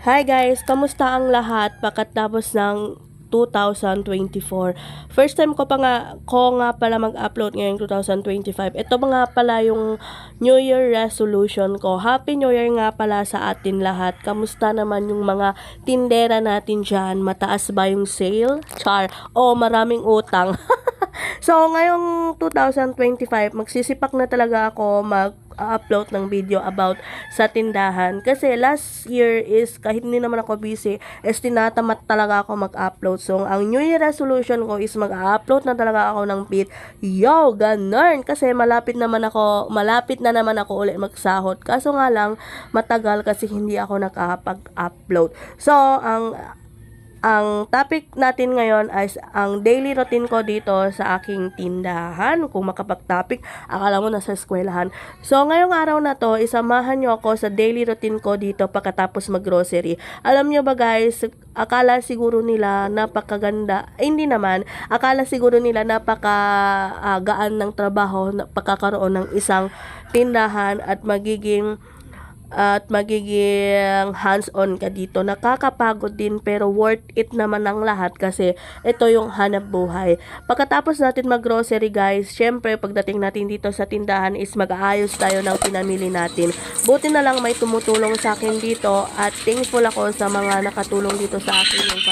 Hi guys, kamusta ang lahat pagkatapos ng 2024? First time ko nga pala mag-upload ngayong 2025. Ito ba nga pala yung New Year resolution ko. Happy New Year nga pala sa atin lahat. Kamusta naman yung mga tindera natin dyan? Mataas ba yung sale? Char. O maraming utang. So, ngayong 2025, magsisipak na talaga ako mag-upload ng video about sa tindahan. Kasi last year is, kahit hindi naman ako busy, is tinatamat talaga ako mag-upload. So, ang New Year resolution ko is mag-upload na talaga ako ng bit. Yo, ganun! Kasi malapit na naman ako ulit magsahod. Kaso nga lang, matagal kasi hindi ako nakapag-upload. So, ang topic natin ngayon ay ang daily routine ko dito sa aking tindahan. Kung makapag-topic, akala mo nasa eskwelahan. So, ngayong araw na to, isamahan nyo ako sa daily routine ko dito pagkatapos mag-grocery. Alam nyo ba guys, akala siguro nila napakaganda, hindi naman, akala siguro nila napakagaan ng trabaho, pagkakaroon ng isang tindahan at magiging hands-on ka dito. Nakakapagod din pero worth it naman ang lahat kasi ito yung hanap buhay. Pagkatapos natin mag-grocery guys, syempre pagdating natin dito sa tindahan is mag-aayos tayo ng pinamili natin. Buti na lang may tumutulong sa akin dito at thankful ako sa mga nakatulong dito sa akin yung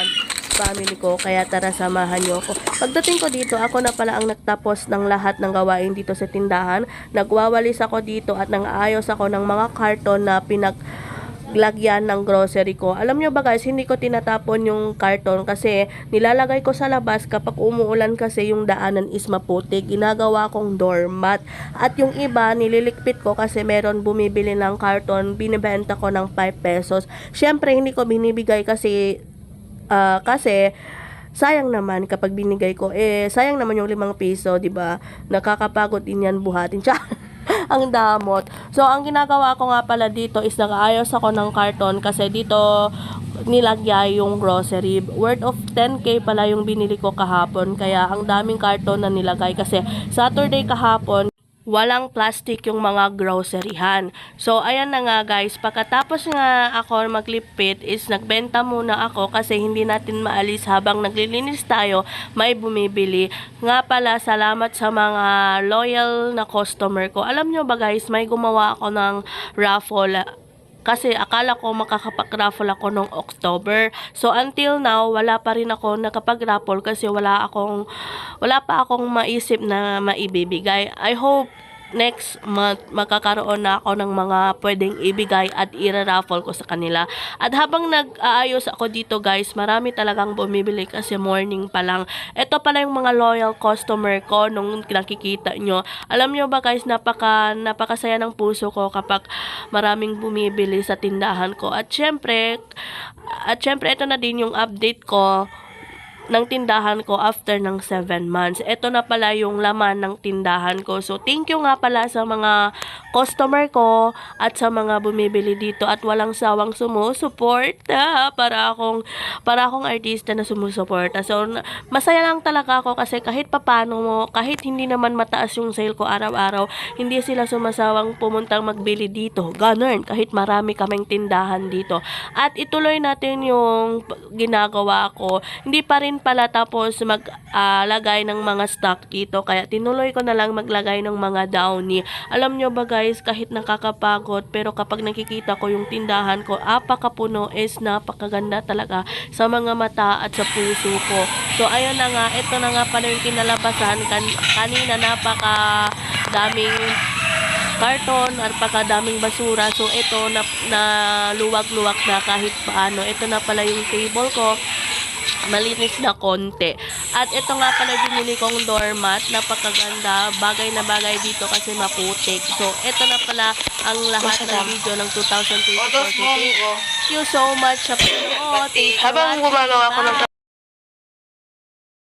family ko, kaya tara samahan niyo ako. Pagdating ko dito, ako na pala ang nagtapos ng lahat ng gawain dito sa tindahan. Nagwawalis ako dito at nang-aayos ako ng mga karton na pinaglagyan ng grocery ko. Alam nyo ba guys, hindi ko tinatapon yung karton kasi nilalagay ko sa labas kapag umuulan kasi yung daanan is maputik. Ginagawa kong doormat. At yung iba, nililikpit ko kasi meron bumibili ng karton, binibenta ko ng 5 pesos. Syempre, hindi ko binibigay kasi sayang naman kapag binigay ko, sayang naman yung 5 piso, 'di ba? Nakakapagod din yan buhatin. Ang damot. So, ang ginagawa ko nga pala dito is nag-aayos ako ng karton kasi dito nilagay yung grocery. Worth of 10k pala yung binili ko kahapon. Kaya ang daming karton na nilagay kasi Saturday kahapon walang plastic yung mga groceryhan. So, ayan na nga guys. Pagkatapos nga ako maglipit is nagbenta muna ako kasi hindi natin maalis habang naglilinis tayo, may bumibili. Nga pala, salamat sa mga loyal na customer ko. Alam nyo ba guys, may gumawa ako ng raffle. Kasi akala ko makakapag-raffle ako noong October. So, until now, wala pa rin ako nakapag-raffle kasi wala pa akong maisip na maibibigay. I hope next month magkakaroon na ako ng mga pwedeng ibigay at ira-raffle ko sa kanila. At habang nag-aayos ako dito guys, marami talagang bumibili kasi morning pa lang. Ito pala yung mga loyal customer ko nung nakikita nyo. Alam nyo ba guys, napakasaya ng puso ko kapag maraming bumibili sa tindahan ko. At syempre ito na din yung update ko ng tindahan ko after ng 7 months. Ito na pala yung laman ng tindahan ko. So, thank you nga pala sa mga customer ko at sa mga bumibili dito at walang sawang sumusuporta para akong artista na sumusuporta. So, masaya lang talaga ako kasi kahit papano kahit hindi naman mataas yung sale ko araw-araw, hindi sila sumasawang pumuntang magbili dito. Ganun, kahit marami kaming tindahan dito. At ituloy natin yung ginagawa ko. Hindi pa rin pala tapos maglagay ng mga stock dito, kaya tinuloy ko na lang maglagay ng mga downy. Alam nyo ba guys, kahit nakakapagod pero kapag nakikita ko yung tindahan ko, apakapuno is napakaganda talaga sa mga mata at sa puso ko. So ayun na nga, ito na nga pala yung kinalabasan kanina, napakadaming karton at pagkadaming basura. So ito na luwag-luwag na kahit paano. Ito na pala yung table ko, malinis na konti. At ito nga pala binili kong doormat, napakaganda, bagay na bagay dito kasi maputik. So ito na pala ang lahat ng video ng 2024. Thank you so much sa panonood. Habang gumagawa ko ng